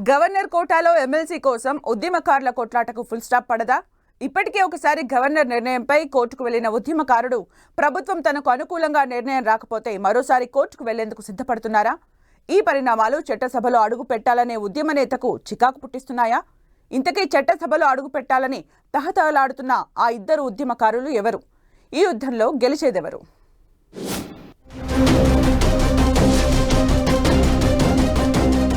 Governor కోటాలో MLC కోసం ఉద్యమకారుల కొట్లాటకు ఫుల్ స్టాప్ పడదా? ఇప్పటికే ఒకసారి గవర్నర్ నిర్ణయంపై కోర్టుకు వెళ్లిన ఉద్యమకారుడు ప్రభుత్వం తనకు అనుకూలంగా నిర్ణయం రాకపోతే మరోసారి కోర్టుకు వెళ్లేందుకు సిద్ధపడుతున్నారా? ఈ పరిణామాలు చట్టసభలో అడుగు పెట్టాలనే ఉద్యమ నేతకు చికాకు పుట్టిస్తున్నాయా? ఇంతకీ చట్టసభలో అడుగు పెట్టాలని తహతహలాడుతున్న ఆ ఇద్దరు ఉద్యమకారులు ఎవరు? ఈ యుద్ధంలో గెలిచేదెవరు?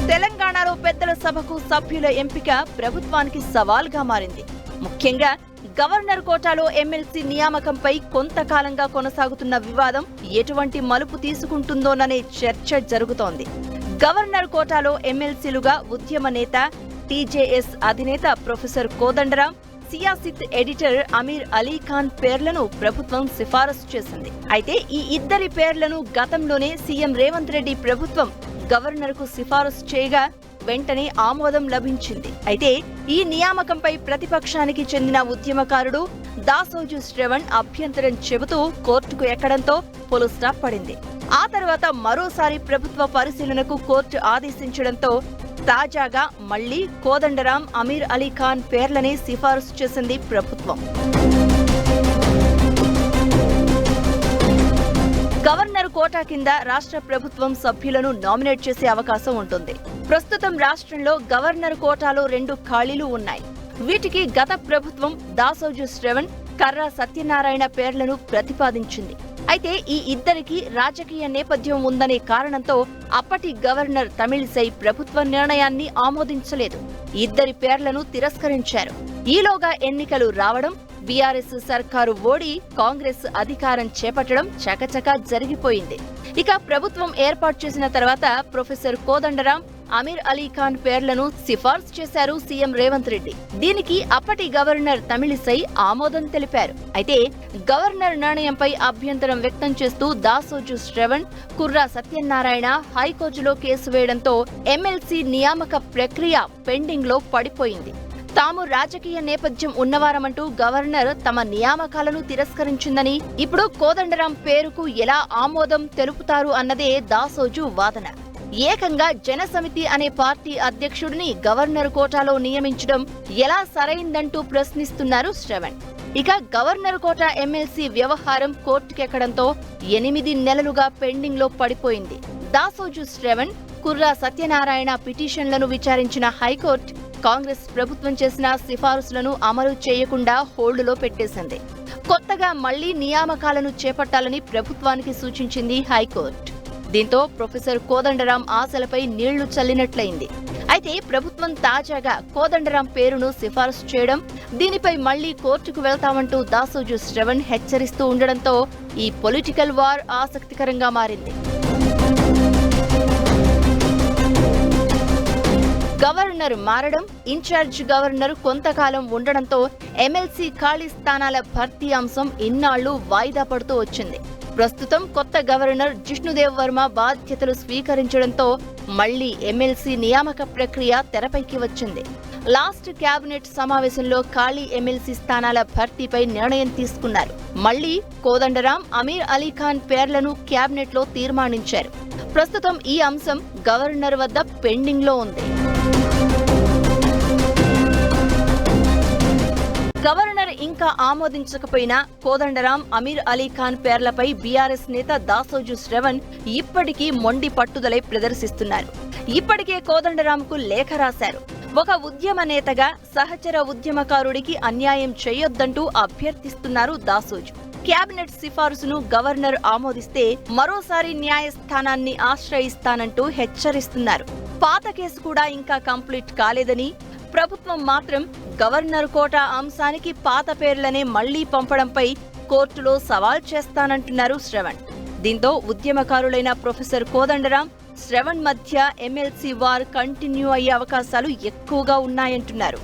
తెలంగాణలో పెద్దల సభకు సభ్యుల ఎంపిక ప్రభుత్వానికి సవాల్గా మారింది. ముఖ్యంగా గవర్నర్ కోటాలో ఎమ్మెల్సీ నియామకంపై కొంతకాలంగా కొనసాగుతున్న వివాదం ఎటువంటి మలుపు తీసుకుంటుందోననే చర్చ జరుగుతోంది. గవర్నర్ కోటాలో ఎమ్మెల్సీలుగా ఉద్యమ నేత, టీజేఎస్ అధినేత ప్రొఫెసర్ కోదండరాం, సియాసిత్ ఎడిటర్ అమీర్ అలీ ఖాన్ పేర్లను ప్రభుత్వం సిఫారసు చేసింది. అయితే ఈ ఇద్దరి పేర్లను గతంలోనే సీఎం రేవంత్ రెడ్డి ప్రభుత్వం గవర్నర్కు సిఫారసు చేయగా వెంటనే ఆమోదం లభించింది. అయితే ఈ నియామకంపై ప్రతిపక్షానికి చెందిన ఉద్యమకారుడు దాసోజు శ్రవణ్ అభ్యంతరం చెబుతూ కోర్టుకు ఎక్కడంతో ఫుల్ స్టాప్ పడింది. ఆ తర్వాత మరోసారి ప్రభుత్వ పరిశీలనకు కోర్టు ఆదేశించడంతో తాజాగా మళ్లీ కోదండరాం, అమీర్ అలీ ఖాన్ పేర్లనే సిఫారసు చేసింది ప్రభుత్వం. గవర్నర్ కోటా కింద రాష్ట్ర ప్రభుత్వం సభ్యులను నామినేట్ చేసే అవకాశం ఉంటుంది. ప్రస్తుతం రాష్ట్రంలో గవర్నర్ కోటాలో 2 ఖాళీలు ఉన్నాయి. వీటికి గత ప్రభుత్వం దాసోజు శ్రవణ్, కర్రా సత్యనారాయణ పేర్లను ప్రతిపాదించింది. అయితే ఈ ఇద్దరికి రాజకీయ నేపథ్యం ఉందనే కారణంతో అప్పటి గవర్నర్ తమిళిసై ప్రభుత్వ నిర్ణయాన్ని ఆమోదించలేదు. ఇద్దరి పేర్లను తిరస్కరించారు. ఈలోగా ఎన్నికలు రావడం, బీఆర్ఎస్ సర్కారు ఓడి కాంగ్రెస్ అధికారం చేపట్టడం చకచకా జరిగిపోయింది. ఇక ప్రభుత్వం ఏర్పాటు చేసిన తర్వాత ప్రొఫెసర్ కోదండరాం, అమీర్ అలీ ఖాన్ పేర్లను సిఫార్సు చేశారు సీఎం రేవంత్ రెడ్డి. దీనికి అప్పటి గవర్నర్ తమిళిసై ఆమోదం తెలిపారు. అయితే గవర్నర్ నిర్ణయంపై అభ్యంతరం వ్యక్తం చేస్తూ దాసోజు శ్రవణ్, కుర్రా సత్యనారాయణ హైకోర్టులో కేసు వేయడంతో ఎమ్మెల్సీ నియామక ప్రక్రియ పెండింగ్ లో పడిపోయింది. తాము రాజకీయ నేపథ్యం ఉన్నవారమంటూ గవర్నర్ తమ నియామకాలను తిరస్కరించిందని, ఇప్పుడు కోదండరాం పేరుకు ఎలా ఆమోదం తెలుపుతారు అన్నదే దాసోజు వాదన. ఏకంగా జనసమితి అనే పార్టీ అధ్యక్షుడిని గవర్నర్ కోటాలో నియమించడం ఎలా సరైందంటూ ప్రశ్నిస్తున్నారు శ్రవణ్. ఇక గవర్నర్ కోటా ఎమ్మెల్సీ వ్యవహారం కోర్టుకెక్కడంతో 8 నెలలుగా పెండింగ్ లో పడిపోయింది. దాసోజు శ్రవణ్, కుర్రా సత్యనారాయణ పిటిషన్లను విచారించిన హైకోర్టు కాంగ్రెస్ ప్రభుత్వం చేసిన సిఫారసులను అమలు చేయకుండా హోల్డ్లో పెట్టేసింది. కొత్తగా మళ్లీ నియామకాలను చేపట్టాలని ప్రభుత్వానికి సూచించింది హైకోర్టు. దీంతో ప్రొఫెసర్ కోదండరాం ఆశలపై నీళ్లు చల్లినట్లయింది. అయితే ప్రభుత్వం తాజాగా కోదండరాం పేరును సిఫారసు చేయడం, దీనిపై మళ్లీ కోర్టుకు వెళ్తామంటూ దాసోజు శ్రవణ్ హెచ్చరిస్తూ ఉండడంతో ఈ పొలిటికల్ వార్ ఆసక్తికరంగా మారింది. గవర్నర్ మారడం, ఇన్ఛార్జ్ గవర్నర్ కొంతకాలం ఉండడంతో ఎమ్మెల్సీ ఖాళీ స్థానాల భర్తీ అంశం ఇన్నాళ్లు వాయిదా పడుతూ వచ్చింది. ప్రస్తుతం కొత్త గవర్నర్ జిష్ణుదేవ్ వర్మ బాధ్యతలు స్వీకరించడంతో మళ్లీ ఎమ్మెల్సీ నియామక ప్రక్రియ తెరపైకి వచ్చింది. లాస్ట్ కేబినెట్ సమావేశంలో ఖాళీ ఎమ్మెల్సీ స్థానాల భర్తీపై నిర్ణయం తీసుకున్నారు. మళ్లీ కోదండరాం, అమీర్ అలీ ఖాన్ పేర్లను కేబినెట్ లో తీర్మానించారు. ప్రస్తుతం ఈ అంశం గవర్నర్ వద్ద పెండింగ్ లో ఉంది. గవర్నర్ ఇంకా ఆమోదించకపోయినా కోదండరాం, అమీర్ అలీ ఖాన్ పేర్లపై బీఆర్ఎస్ నేత దాసోజు శ్రవణ్ ఇప్పటికీ మొండి పట్టుదలై ప్రదర్శిస్తున్నారు. ఇప్పటికే కోదండరాంకు లేఖ రాశారు. ఒక ఉద్యమ నేతగా సహచర ఉద్యమకారుడికి అన్యాయం చేయొద్దంటూ అభ్యర్థిస్తున్నారు దాసోజు. కేబినెట్ సిఫారసును గవర్నర్ ఆమోదిస్తే మరోసారి న్యాయస్థానాన్ని ఆశ్రయిస్తానంటూ హెచ్చరిస్తున్నారు. పాత కేసు కూడా ఇంకా కంప్లీట్ కాలేదని, ప్రభుత్వం మాత్రం గవర్నర్ కోటా అంశానికి పాత పేర్లనే మళ్లీ పంపడంపై కోర్టులో సవాల్ చేస్తానంటున్నారు శ్రవణ్. దీంతో ఉద్యమకారులైన ప్రొఫెసర్ కోదండరాం, శ్రవణ్ మధ్య ఎమ్మెల్సీ వార్ కంటిన్యూ అయ్యే అవకాశాలు ఎక్కువగా ఉన్నాయంటున్నారు.